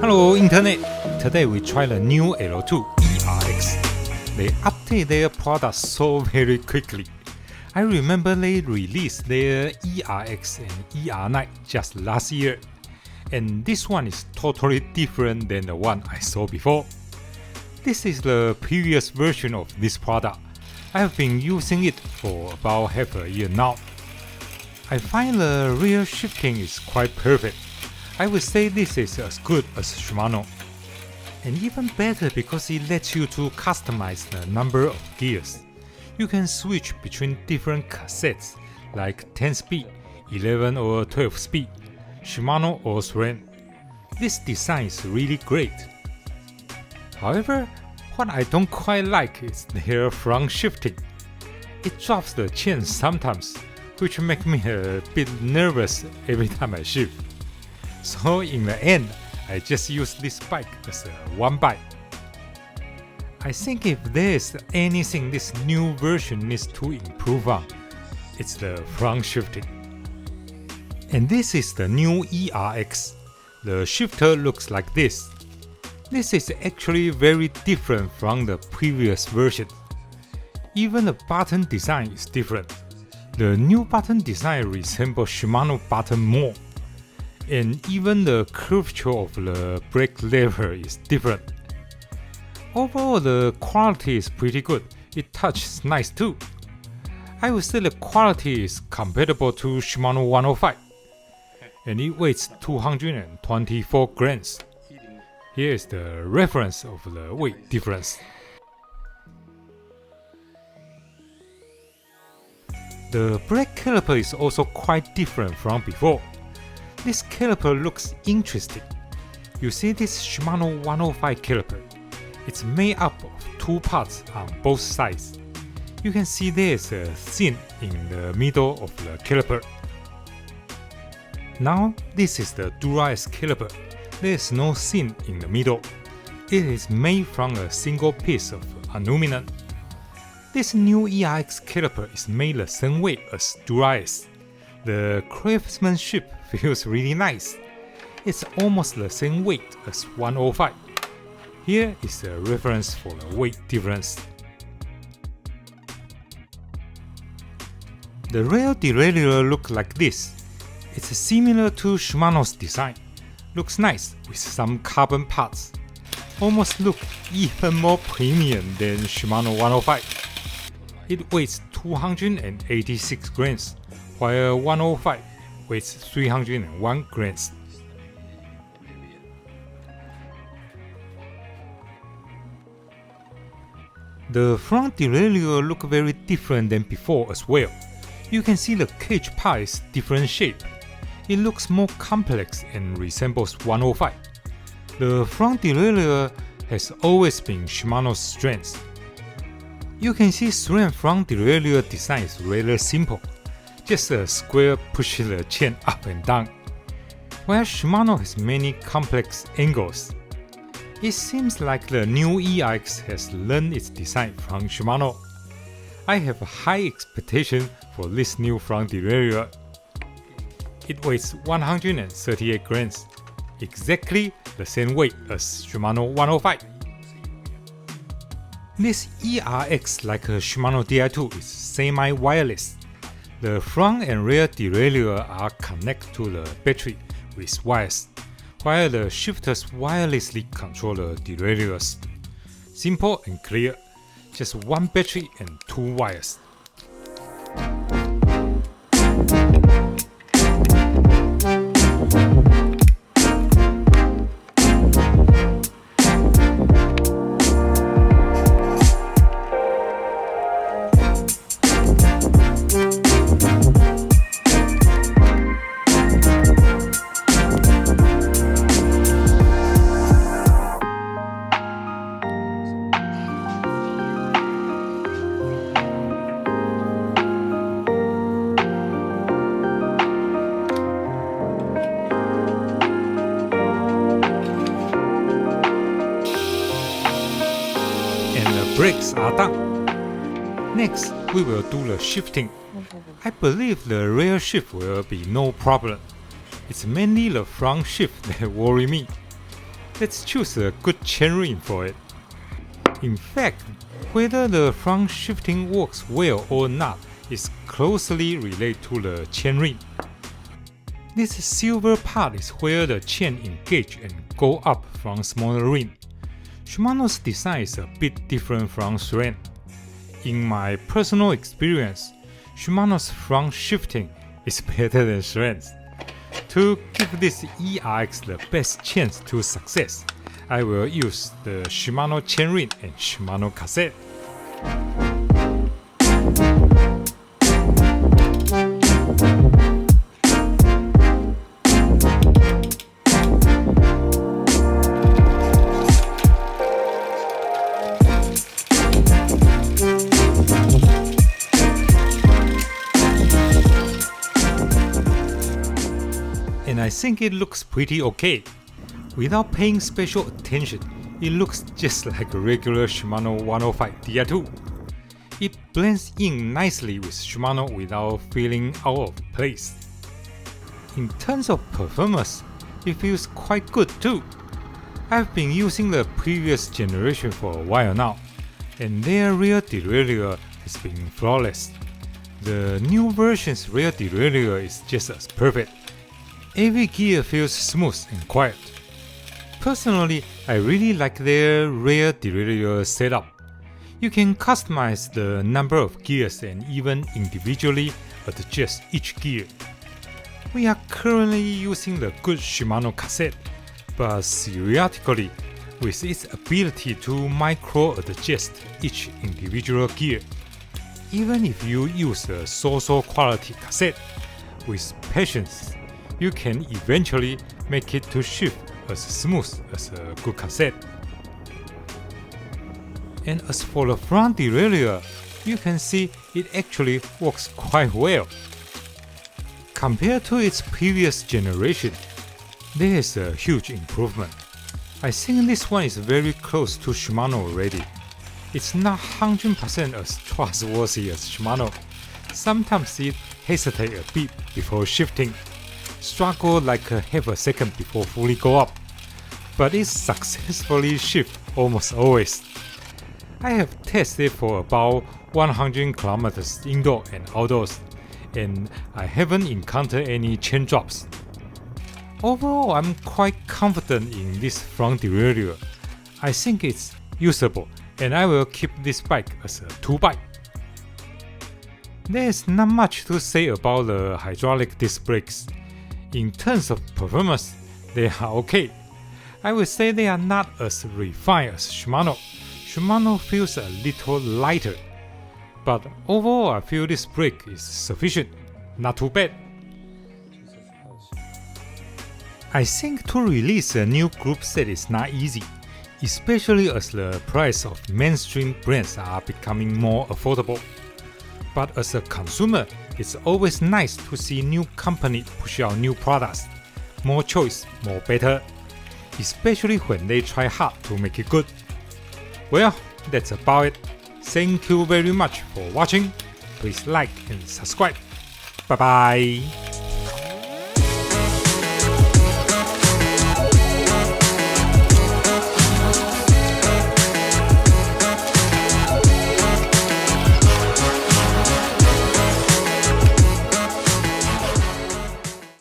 Hello Internet! Today we try the new L-Twoo eRX. They update their product so very quickly. I remember they released their eRX and eR9 just last year. And this one is totally different than the one I saw before. This is the previous version of this product. I have been using it for about half a year now. I find the rear shifting is quite perfect. I would say this is as good as Shimano. And even better because it lets you to customize the number of gears. You can switch between different cassettes like 10 speed, 11 or 12 speed, Shimano or SRAM. This design is really great. However, what I don't quite like is their front shifting. It drops the chain sometimes, which makes me a bit nervous every time I shift. So in the end, I just use this bike as a one bike. I think if there is anything this new version needs to improve on, it's the front shifting. And this is the new eRX. The shifter looks like this. This is actually very different from the previous version. Even the button design is different. The new button design resembles Shimano button more. And even the curvature of the brake lever is different. Overall, the quality is pretty good. It touches nice too. I would say the quality is comparable to Shimano 105. And it weighs 224 grams. Here is the reference of the weight difference. The brake caliper is also quite different from before. This caliper looks interesting. You see this Shimano 105 caliper. It's made up of two parts on both sides. You can see there's a seam in the middle of the caliper. Now this is the derailleur caliper. There's no seam in the middle. It is made from a single piece of aluminum. This new eRX caliper is made the same way as derailleur. The craftsmanship feels really nice. It's almost the same weight as 105. Here is a reference for the weight difference. The rear derailleur looks like this. It's similar to Shimano's design. Looks nice with some carbon parts. Almost look even more premium than Shimano 105. It weighs 286 grams, while 105 weighs 301 grams. The front derailleur look very different than before as well. You can see the cage part is different shape. It looks more complex and resembles 105. The front derailleur has always been Shimano's strength. You can see SRAM front derailleur design is rather simple. Just a square pushing the chain up and down, while Shimano has many complex angles. It seems like the new eRX has learned its design from Shimano. I have a high expectation for this new front derailleur. It weighs 138 grams, exactly the same weight as Shimano 105. This eRX, like a Shimano Di2, is semi-wireless. The front and rear derailleur are connected to the battery with wires, while the shifters wirelessly control the derailleurs. Simple and clear, just one battery and two wires. Brakes are done. Next, we will do the shifting. I believe the rear shift will be no problem. It's mainly the front shift that worry me. let's choose a good chainring for it. In fact, whether the front shifting works well or not is closely related to the chainring. This silver part is where the chain engage and go up from smaller ring. Shimano's design is a bit different from Sren. In my personal experience, Shimano's front shifting is better than Sren's. To give this eRX the best chance to success, I will use the Shimano chainring and Shimano cassette. And I think it looks pretty okay. Without paying special attention, it looks just like a regular Shimano 105 derailleur. It blends in nicely with Shimano without feeling out of place. In terms of performance, it feels quite good too. I've been using the previous generation for a while now, and their rear derailleur has been flawless. The new version's rear derailleur is just as perfect. Every gear feels smooth and quiet. Personally, I really like their rear derailleur setup. You can customize the number of gears and even individually adjust each gear. We are currently using the good Shimano cassette, but theoretically, with its ability to micro-adjust each individual gear, even if you use a so-so quality cassette, with patience, you can eventually make it to shift as smooth as a good cassette. And as for the front derailleur, you can see it actually works quite well. Compared to its previous generation, there is a huge improvement. I think this one is very close to Shimano already. It's not 100% as trustworthy as Shimano. Sometimes it hesitates a bit before shifting, struggle like a half a second before fully go up, but it successfully shifts almost always. I have tested for about 100 kilometers indoor and outdoors, and I haven't encountered any chain drops. Overall, I'm quite confident in this front derailleur. I think it's usable, and I will keep this bike as a 2 bike. There's not much to say about the hydraulic disc brakes. In terms of performance, they are okay. I would say they are not as refined as Shimano. Shimano feels a little lighter, but overall I feel this brake is sufficient, not too bad. I think to release a new group set is not easy, especially as the price of mainstream brands are becoming more affordable. But as a consumer, it's always nice to see new companies push out new products. More choice, more better. Especially when they try hard to make it good. Well, that's about it. Thank you very much for watching. Please like and subscribe. Bye bye.